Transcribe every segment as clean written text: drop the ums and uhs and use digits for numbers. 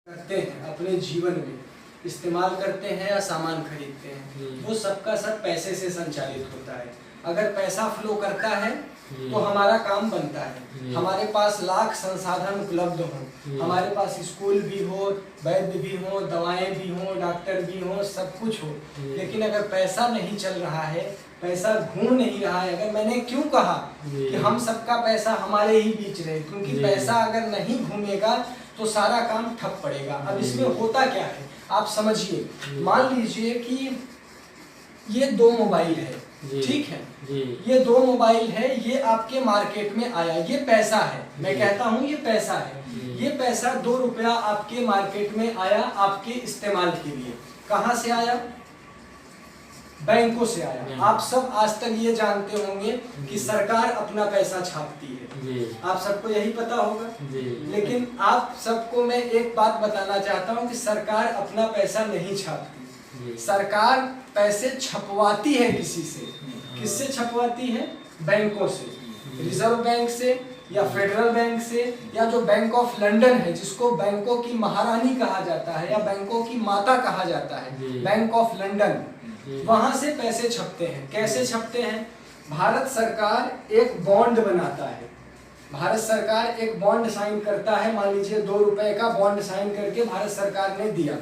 करते हैं अपने जीवन में, इस्तेमाल करते हैं या सामान खरीदते हैं, वो सबका सब पैसे से संचालित होता है। अगर पैसा फ्लो करता है तो हमारा काम बनता है। हमारे पास लाख संसाधन उपलब्ध हों, हमारे पास स्कूल भी हो, वैद्य भी हो, दवाएं भी हो, डॉक्टर भी हो, सब कुछ हो, लेकिन अगर पैसा नहीं चल रहा है, पैसा घूम नहीं रहा है। अगर मैंने क्यों कहा कि हम सबका पैसा हमारे ही बीच रहे, क्योंकि पैसा अगर नहीं घूमेगा तो सारा काम ठप पड़ेगा। अब इसमें होता क्या है आप समझिए। मान लीजिए कि ये दो मोबाइल है, ठीक है, ये दो मोबाइल है, ये आपके मार्केट में आया, ये पैसा है, मैं कहता हूँ ये पैसा है। ये पैसा 2 रुपया आपके मार्केट में आया आपके इस्तेमाल के लिए। कहाँ से आया? बैंकों से आया। आप सब आज तक ये जानते होंगे कि सरकार अपना पैसा छापती है, आप सबको यही पता होगा। लेकिन आप सबको मैं एक बात बताना चाहता हूँ कि सरकार अपना पैसा नहीं छापती, सरकार पैसे छपवाती है किसी से। किससे छपवाती है? बैंकों से, रिजर्व बैंक से या फेडरल बैंक से, या जो बैंक ऑफ लंदन है जिसको बैंकों की महारानी कहा जाता है या बैंकों की माता कहा जाता है, बैंक ऑफ लंदन, वहां से पैसे छपते हैं। कैसे छपते हैं? भारत सरकार एक बॉन्ड बनाता है, भारत सरकार एक बॉन्ड साइन करता है। मान लीजिए 2 रुपए का बॉन्ड साइन करके भारत सरकार ने दिया,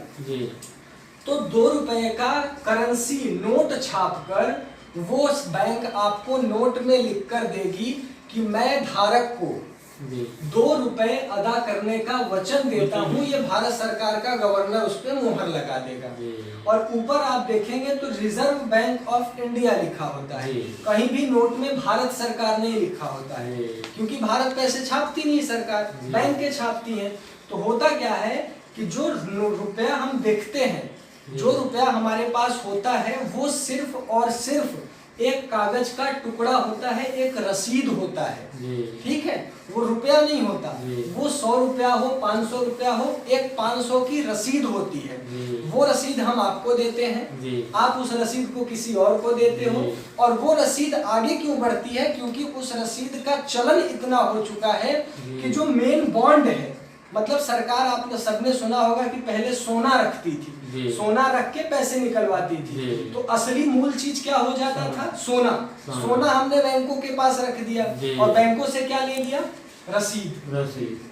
तो 2 रुपए का करेंसी नोट छापकर वो बैंक आपको नोट में लिख कर देगी कि मैं धारक को 2 रुपए अदा करने का वचन देता हूँ। ये भारत सरकार का गवर्नर उस पर मुहर लगा देगा। और ऊपर आप देखेंगे तो रिजर्व बैंक ऑफ इंडिया लिखा होता है, कहीं भी नोट में भारत सरकार नहीं लिखा होता है, क्योंकि भारत पैसे छापती नहीं, सरकार बैंक के छापती है। तो होता क्या है कि जो रुपया हम देखते हैं, जो रुपया हमारे पास होता है, वो सिर्फ और सिर्फ एक कागज का टुकड़ा होता है, एक रसीद होता है, ठीक है, वो रुपया नहीं होता। वो 100 रुपया हो, 500 रुपया हो, एक 500 की रसीद होती है। वो रसीद हम आपको देते हैं, आप उस रसीद को किसी और को देते हो, और वो रसीद आगे क्यों बढ़ती है? क्योंकि उस रसीद का चलन इतना हो चुका है कि जो मेन बॉन्ड है, मतलब सरकार, आप सबने सुना होगा कि पहले सोना रखती थी, सोना रख के पैसे निकलवाती थी, तो असली मूल चीज क्या हो जाता था? सोना। सोना हमने बैंकों के पास रख दिया, और बैंकों से क्या ले लिया? रसीद,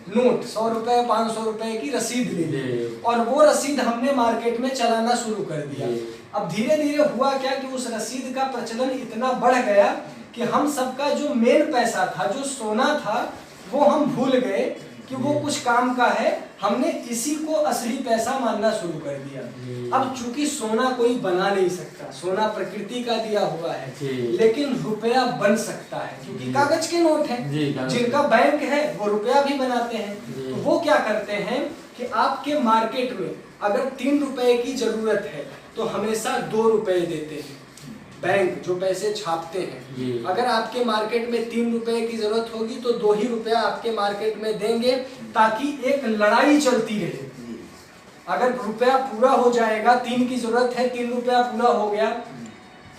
नोट, 100 रुपए 500 रुपए की रसीद ले ली, और वो रसीद हमने मार्केट में चलाना शुरू कर दिया। अब धीरे धीरे हुआ क्या कि उस रसीद का प्रचलन इतना बढ़ गया कि हम सबका जो मेन पैसा था, जो सोना था, वो हम भूल गए कि वो कुछ काम का है। हमने इसी को असली पैसा मानना शुरू कर दिया। अब चूंकि सोना कोई बना नहीं सकता, सोना प्रकृति का दिया हुआ है, लेकिन रुपया बन सकता है, क्योंकि कागज के नोट हैं। जिनका बैंक है वो रुपया भी बनाते हैं। तो वो क्या करते हैं कि आपके मार्केट में अगर 3 रुपए की जरूरत है तो हमेशा 2 रुपए देते हैं बैंक, जो पैसे छापते हैं। अगर आपके मार्केट में 3 रुपए की जरूरत होगी तो 2 ही रुपया आपके मार्केट में देंगे, ताकि एक लड़ाई चलती रहे। अगर रुपया पूरा हो जाएगा, 3 की जरूरत है, 3 रुपया पूरा हो गया,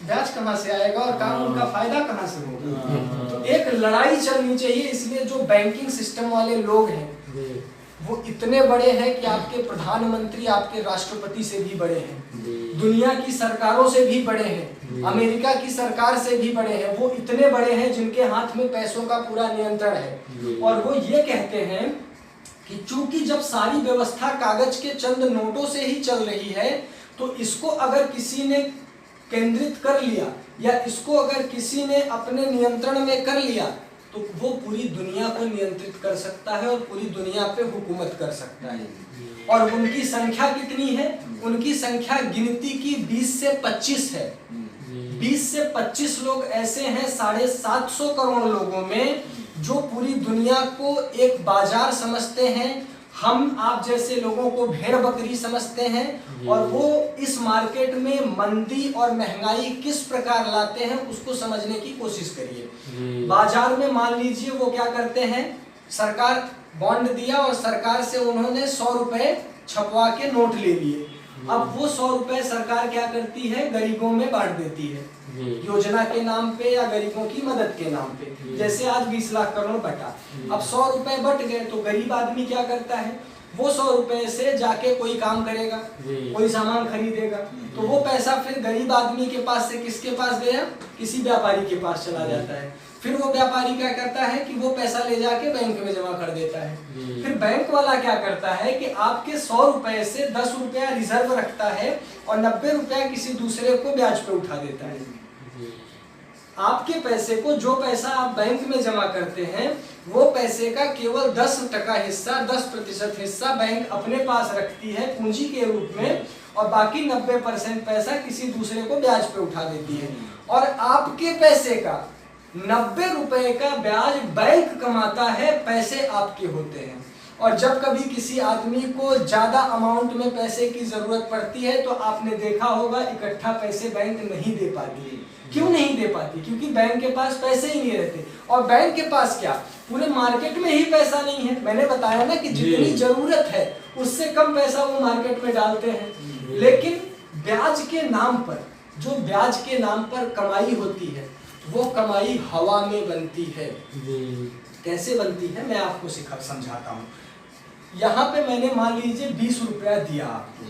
ब्याज कहाँ से आएगा और कानून का फायदा कहाँ से होगा? तो एक लड़ाई चलनी चाहिए। इसलिए जो बैंकिंग सिस्टम वाले लोग हैं वो इतने बड़े हैं कि आपके प्रधानमंत्री आपके राष्ट्रपति से भी बड़े हैं, दुनिया की सरकारों से भी बड़े हैं, अमेरिका की सरकार से भी बड़े हैं। वो इतने बड़े हैं जिनके हाथ में पैसों का पूरा नियंत्रण है, और वो ये कहते हैं कि चूंकि जब सारी व्यवस्था कागज के चंद नोटों से ही चल रही है, तो इसको अगर किसी ने केंद्रित कर लिया या इसको अगर किसी ने अपने नियंत्रण में कर लिया, तो वो पूरी दुनिया को नियंत्रित कर सकता है और पूरी दुनिया पे हुकूमत कर सकता है। और उनकी संख्या कितनी है? उनकी संख्या गिनती की 20 से 25 है। 20 से 25 लोग ऐसे हैं 750 करोड़ लोगों में, जो पूरी दुनिया को एक बाजार समझते हैं। हम आप जैसे लोगों को भेड़ बकरी समझते हैं, और वो इस मार्केट में मंदी और महंगाई किस प्रकार लाते हैं उसको समझने की कोशिश करिए। बाजार में मान लीजिए वो क्या करते हैं, सरकार बॉन्ड दिया और सरकार से उन्होंने 100 रुपए छपवा के नोट ले लिए। अब वो 100 रुपए सरकार क्या करती है? गरीबों में बांट देती है, योजना के नाम पे या गरीबों की मदद के नाम पे। जैसे आज 20 लाख करोड़ बटा, अब 100 रुपए बट गए तो गरीब आदमी क्या करता है? वो 100 रुपए से जाके कोई काम करेगा, कोई सामान खरीदेगा, तो वो पैसा फिर गरीब आदमी के पास से किसके पास गया, किसी व्यापारी के पास चला जाता है। फिर वो व्यापारी क्या करता है कि वो पैसा ले जाके बैंक में जमा कर देता है। फिर बैंक वाला क्या करता है कि आपके 100 रुपए से 10 रुपया रिजर्व रखता है और 90 रुपया किसी दूसरे को ब्याज पे उठा देता है। आपके पैसे को, जो पैसा आप बैंक में जमा करते हैं, वो पैसे का केवल 10% हिस्सा, 10% हिस्सा बैंक अपने पास रखती है पूंजी के रूप में, और बाकी 90% पैसा किसी दूसरे को ब्याज पे उठा देती है। और आपके पैसे का 90 रुपए का ब्याज बैंक कमाता है, पैसे आपके होते हैं। और जब कभी किसी आदमी को ज्यादा अमाउंट में पैसे की जरूरत पड़ती है तो आपने देखा होगा इकट्ठा पैसे बैंक नहीं दे पाती है। क्यों नहीं दे पाती? क्योंकि बैंक के पास पैसे ही नहीं रहते। और बैंक के पास क्या, पूरे मार्केट में ही पैसा नहीं है। मैंने बताया ना कि जितनी जरूरत है उससे कम पैसा वो मार्केट में डालते हैं। लेकिन ब्याज के नाम पर, जो ब्याज के नाम पर कमाई होती है, वो कमाई हवा में बनती है। कैसे बनती है मैं आपको समझाता हूँ। यहाँ पे मैंने मान लीजिए 20 रुपया दिया आपको,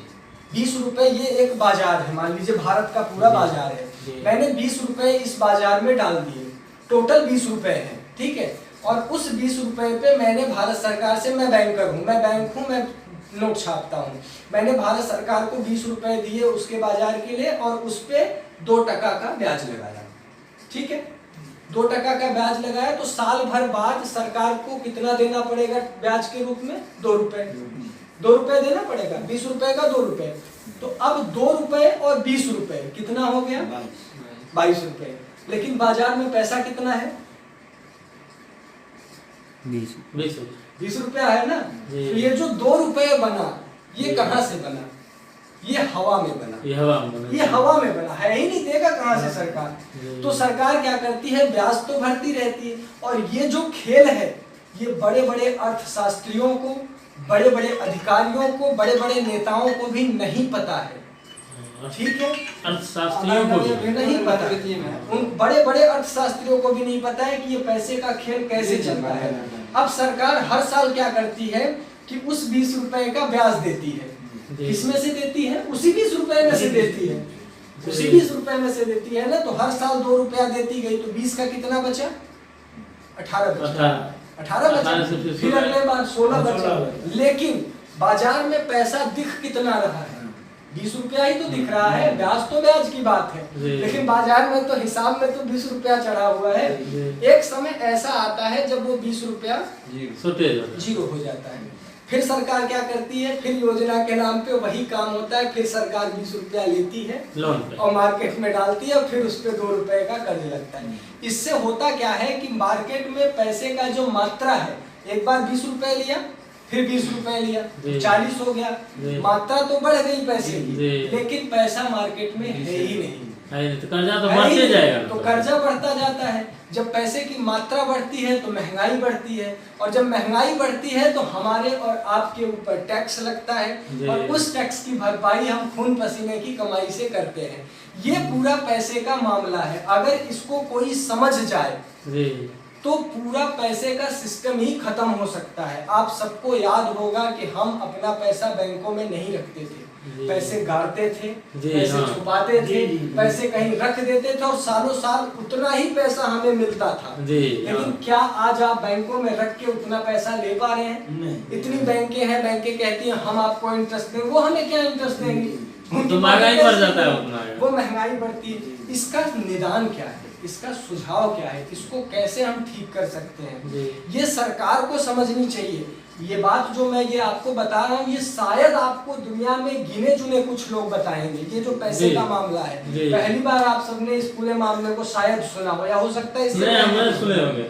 20 रुपए, ये एक बाजार है, मान लीजिए भारत का पूरा बाजार है, मैंने 20 रुपए इस बाजार में डाल दिए, टोटल 20 रुपए है, ठीक है। और उस 20 रुपए पे मैंने भारत सरकार से, मैं बैंकर हूँ, मैं बैंक हूँ, मैं नोट छापता हूँ, मैंने भारत सरकार को 20 रुपए दिए उसके बाजार के लिए, और उस पे 2% का ब्याज लगाया, ठीक है। 2% का ब्याज लगाया तो साल भर बाद सरकार को कितना देना पड़ेगा ब्याज के रूप में? 2 रुपए, 2 रुपए देना पड़ेगा, 20 रुपए का 2 रुपए। तो अब 2 रुपए और 20 रुपए कितना हो गया? 22 रुपए। लेकिन बाजार में पैसा कितना है? 20 रुपया है ना। तो ये जो 2 रुपए बना, ये कहाँ से बना? ये हवा में बना, ये हवा में बना है ही नहीं, देगा कहाँ से सरकार? तो सरकार क्या करती है, ब्याज तो भरती रहती है। और ये जो खेल है, ये बड़े बड़े अर्थशास्त्रियों को, बड़े बड़े अधिकारियों को, बड़े बड़े नेताओं को भी नहीं पता है, ठीक है। अर्थशास्त्रियों को भी नहीं पता, उन बड़े बड़े अर्थशास्त्रियों को भी नहीं पता है कि ये पैसे का खेल कैसे चलता है। अब सरकार हर साल क्या करती है कि उस 20 रुपए का ब्याज देती है। किसमें से देती है? उसी 20 रुपए में से देती है, उसी 20 रुपए में से देती है ना। तो हर साल 2 रुपया देती गई, तो 20 का कितना बचा? 18 बचा, 18 बचा, फिर अगले बार 16 बचा। लेकिन बाजार में पैसा दिख कितना रहा है? 20 रुपया ही तो दिख रहा है, ब्याज तो ब्याज की बात है, लेकिन बाजार में तो हिसाब में तो 20 रुपया चढ़ा हुआ है। एक समय ऐसा आता है जब वो 20 रुपया जीरो हो जाता है। फिर सरकार क्या करती है? फिर योजना के नाम पे वही काम होता है, फिर सरकार 20 रुपया लेती है और मार्केट में डालती है, और फिर उस पे 2 रुपए का कर्ज लगता है। इससे होता क्या है कि मार्केट में पैसे का जो मात्रा है, एक बार 20 रुपए लिया, फिर 20 रुपए लिया, 40 हो गया, मात्रा तो बढ़ गई पैसे की, लेकिन पैसा मार्केट में है ही नहीं, तो कर्जा तो बढ़ते जाएगा, तो कर्जा बढ़ता जाता है। जब पैसे की मात्रा बढ़ती है तो महंगाई बढ़ती है, और जब महंगाई बढ़ती है तो हमारे और आपके ऊपर टैक्स लगता है, और उस टैक्स की भरपाई हम खून पसीने की कमाई से करते हैं। ये पूरा पैसे का मामला है। अगर इसको कोई समझ जाए तो पूरा पैसे का सिस्टम ही खत्म हो सकता है। आप सबको याद होगा कि हम अपना पैसा बैंकों में नहीं रखते थे, पैसे गाड़ते थे, पैसे छुपाते थे, पैसे कहीं रख देते थे, और सालों साल उतना ही पैसा हमें मिलता था। लेकिन क्या आज आप बैंकों में रख के उतना पैसा ले पा रहे हैं? इतनी बैंकें हैं, बैंकें कहती हैं हम आपको इंटरेस्ट देंगे, वो हमें क्या इंटरेस्ट देंगे? तो महंगाई बढ़ जाता है, वो महंगाई बढ़ती है। इसका निदान क्या है? इसका सुझाव क्या है? इसको कैसे हम ठीक कर सकते हैं? ये सरकार को समझनी चाहिए। ये बात जो मैं ये आपको बता रहा हूँ, ये शायद आपको दुनिया में गिने चुने कुछ लोग बताएंगे। ये जो पैसे का मामला है, पहली बार आप सबने इस पूरे मामले को शायद सुना हो, या हो सकता है इससे सुने होंगे।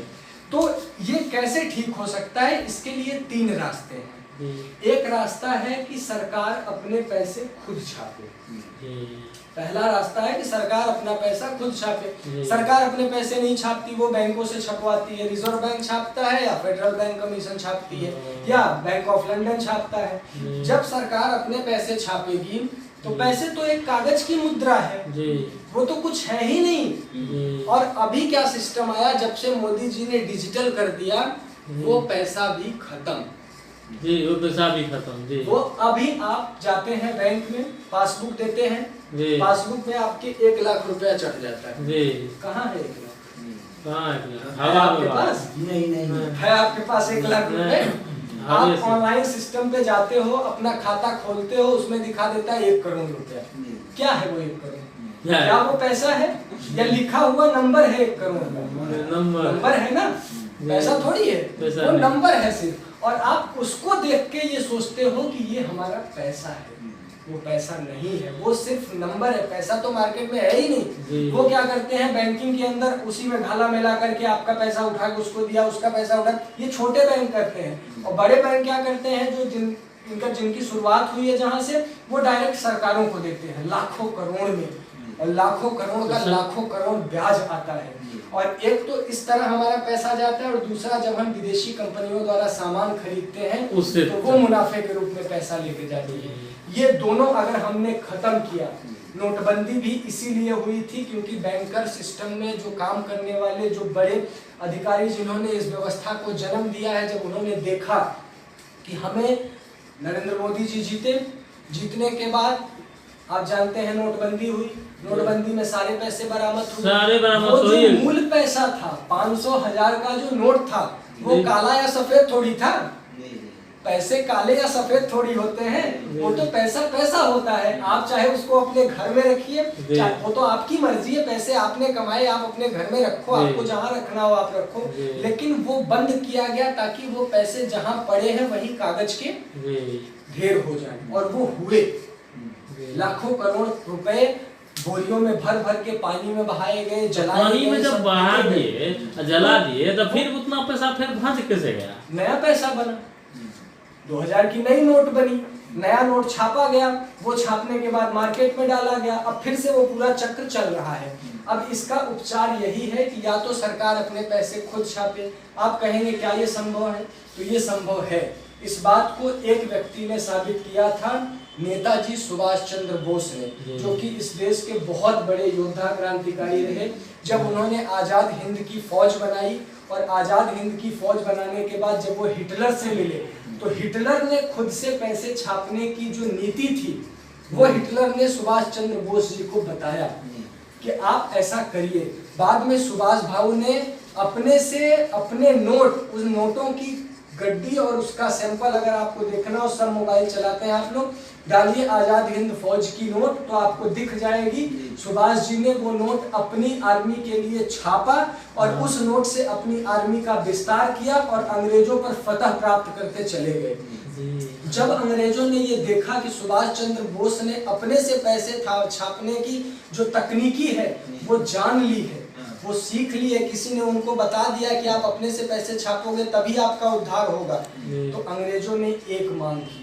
तो ये कैसे ठीक हो सकता है? इसके लिए 3 रास्ते हैं। एक रास्ता है कि सरकार अपने पैसे खुद छापे। पहला रास्ता है कि सरकार अपना पैसा खुद छापे। सरकार अपने पैसे नहीं छापती, वो बैंकों से छपवाती है। रिजर्व बैंक छापता है, या फेडरल बैंक कमीशन छापती है, या बैंक ऑफ लंदन छापता है। जब सरकार अपने पैसे छापेगी तो पैसे तो एक कागज की मुद्रा है, वो तो कुछ है ही नहीं। और अभी क्या सिस्टम आया, जब से मोदी जी ने डिजिटल कर दिया, वो पैसा भी खत्म। जी, वो पैसा भी खत्म जी। वो अभी आप जाते हैं बैंक में, पासबुक देते हैं जी, पासबुक में आपके 1 लाख रुपया चढ़ जाता है। जी, कहाँ है 1 लाख? कहाँ है? है हवा आपके में पास? नहीं है आपके पास 1 लाख रुपए? हवा आप से। ऑनलाइन सिस्टम पे जाते हो, अपना खाता खोलते हो, उसमें दिखा देता है 1 करोड़ रुपया। क्या है वो 1 करोड़? क्या है? क्या वो पैसा है या लिखा हुआ नंबर है 1 करोड़ का? नंबर है ना, पैसा थोड़ी है, पैसा वो नहीं। नंबर है सिर्फ। और आप उसको देख के ये सोचते हो कि ये हमारा पैसा है। वो पैसा नहीं है, वो सिर्फ नंबर है। पैसा तो मार्केट में है ही जी। नहीं। वो क्या करते हैं बैंकिंग के अंदर, उसी में घाला मिला करके आपका पैसा उठा के उसको दिया, उसका पैसा उठा। ये छोटे बैंक करते हैं। और बड़े बैंक क्या करते हैं, जो जिनकी शुरुआत हुई है जहां से, वो डायरेक्ट सरकारों को देते हैं लाखों करोड़ में। और लाखों करोड़ का लाखों करोड़ ब्याज आता है। और एक तो इस तरह हमारा पैसा जाता है, और दूसरा जब हम विदेशी कंपनियों द्वारा सामान खरीदते हैं उससे तो वो मुनाफे के रूप में पैसा लेके जाती है। ये दोनों अगर हमने खत्म किया, नोटबंदी भी इसीलिए हुई थी क्योंकि बैंकर सिस्टम में जो काम करने वाले जो बड़े अधिकारी जिन्होंने इस व्यवस्था को जन्म दिया है, जब उन्होंने देखा कि हमें नरेंद्र मोदी जी जीतने के बाद आप जानते हैं नोटबंदी हुई। नोटबंदी में सारे पैसे बरामद हुए। सारे बरामद वो जो हुए। मूल पैसा था 500 हजार का जो नोट था, वो काला या सफेद थोड़ी था। पैसे काले या सफेद थोड़ी होते हैं, वो तो पैसा होता है। आप चाहे उसको अपने घर में रखिए, वो तो आपकी मर्जी है। पैसे आपने कमाए, आप अपने घर में रखो, आपको जहाँ रखना हो आप रखो। लेकिन वो बंद किया गया ताकि वो पैसे जहाँ पड़े हैं वही कागज के ढेर हो जाए। और वो हुए। लाखों करोड़ रुपए बोरियों में भर भर के पानी में बहाए गए, जलाए पानी में गए, जब सब बहा फेंके गए। दिए, जला दिए, तो फिर उतना पैसा फिर भांज कैसे गया? नया पैसा बना। 2000 की नई नोट बनी, नया नोट छापा गया, वो छापने के बाद मार्केट में डाला गया। अब फिर से वो पूरा चक्र चल रहा है। अब इसका उपचार यही है कि या तो सरकार अपने पैसे खुद छापे। आप कहेंगे क्या ये संभव है? तो ये संभव है। इस बात को एक व्यक्ति ने साबित किया था, नेताजी सुभाष चंद्र बोस ने, जो कि इस देश के बहुत बड़े योद्धा क्रांतिकारी रहे। जब उन्होंने आजाद हिंद की फौज बनाई, और आजाद हिंद की फौज बनाने के बाद जब वो हिटलर से मिले, तो हिटलर ने खुद से पैसे छापने की जो नीति थी, वो हिटलर ने सुभाष चंद्र बोस जी को बताया कि आप ऐसा करिए। बाद में सुभाष भाऊ ने अपने से अपने नोट, उस नोटों की गड्डी और उसका सैंपल अगर आपको देखना हो, सब मोबाइल चलाते हैं आप लोग, डालिए आजाद हिंद फौज की नोट तो आपको दिख जाएगी। सुभाष जी ने वो नोट अपनी आर्मी के लिए छापा, और उस नोट से अपनी आर्मी का विस्तार किया और अंग्रेजों पर फतह प्राप्त करते चले गए। जब अंग्रेजों ने ये देखा कि सुभाष चंद्र बोस ने अपने से पैसे छापने की जो तकनीकी है वो जान ली है, वो सीख ली है, किसी ने उनको बता दिया कि आप अपने से पैसे छापोगे तभी आपका उद्धार होगा, तो अंग्रेजों ने एक मांग की।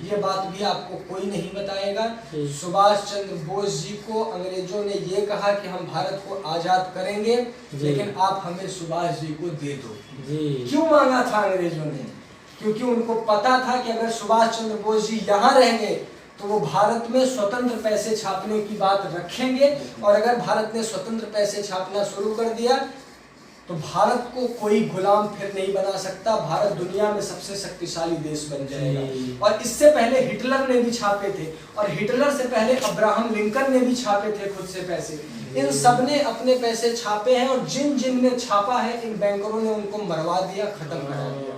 ये बात भी आपको कोई नहीं बताएगा। सुभाष चंद्र बोस जी को अंग्रेजों ने ये कहा कि हम भारत को आजाद करेंगे, लेकिन आप हमें सुभाष जी को दे दो। क्यों मांगा था अंग्रेजों ने? क्योंकि उनको पता था कि अगर सुभाष चंद्र बोस जी यहाँ रहेंगे तो वो भारत में स्वतंत्र पैसे छापने की बात रखेंगे, और अगर भारत ने स्वतंत्र पैसे छापना शुरू कर दिया तो भारत को कोई गुलाम फिर नहीं बना सकता। भारत दुनिया में सबसे शक्तिशाली देश बन जाएगा। और इससे पहले हिटलर ने भी छापे थे, और हिटलर से पहले अब्राहम लिंकन ने भी छापे थे खुद से पैसे। इन सब ने अपने पैसे छापे हैं, और जिन जिन ने छापा है इन बैंकरों ने उनको मरवा दिया, खत्म करा दिया।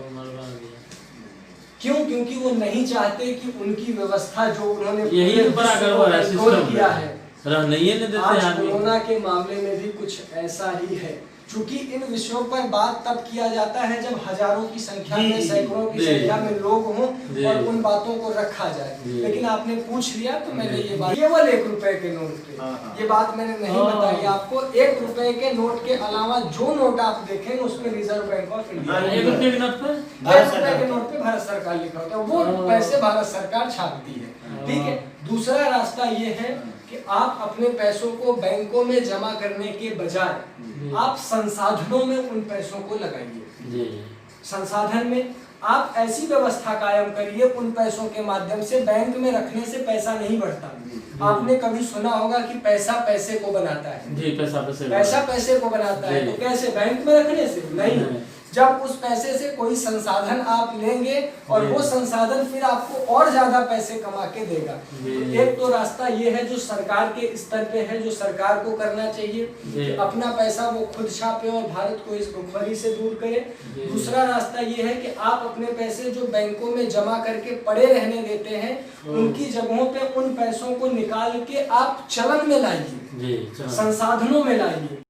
क्यों? क्योंकि वो नहीं चाहते कि उनकी व्यवस्था जो उन्होंने यही बड़ा गड़बड़ है, सिस्टम किया है। आज आदमी। कोरोना के मामले में भी कुछ ऐसा ही है। चूंकि इन विषयों पर बात तब किया जाता है जब हजारों की संख्या में, सैकड़ों की संख्या में लोग हों और उन बातों को रखा जाए। लेकिन आपने पूछ लिया तो मैंने ये बात, केवल 1 रुपए के नोट पे ये बात मैंने नहीं बताई आपको। 1 रुपए के नोट के अलावा जो नोट आप देखेंगे उसमें रिजर्व बैंक ऑफ इंडिया 1 रुपए के नोट पे 1 रुपए के नोट पे भारत सरकार लिखा होता है। वो पैसे भारत सरकार छापती है। ठीक है। दूसरा रास्ता ये है कि आप अपने पैसों को बैंकों में जमा करने के बजाय आप संसाधनों में उन पैसों को लगाइए। संसाधन में आप ऐसी व्यवस्था कायम करिए उन पैसों के माध्यम से, बैंक में रखने से पैसा नहीं बढ़ता। आपने कभी सुना होगा कि पैसा पैसे को बनाता है? जी, पैसा पैसे को बनाता है। तो कैसे? बैंक में रखने से नहीं। जब उस पैसे से कोई संसाधन आप लेंगे और वो संसाधन फिर आपको और ज्यादा पैसे कमा के देगा। तो एक तो रास्ता ये है जो सरकार के स्तर पे है, जो सरकार को करना चाहिए कि अपना पैसा वो खुद छापे और भारत को इस भुखमरी से दूर करे। दूसरा रास्ता ये है कि आप अपने पैसे जो बैंकों में जमा करके पड़े रहने देते हैं, उनकी जगहों पे उन पैसों को निकाल के आप चलन में लाइए, संसाधनों में लाइए।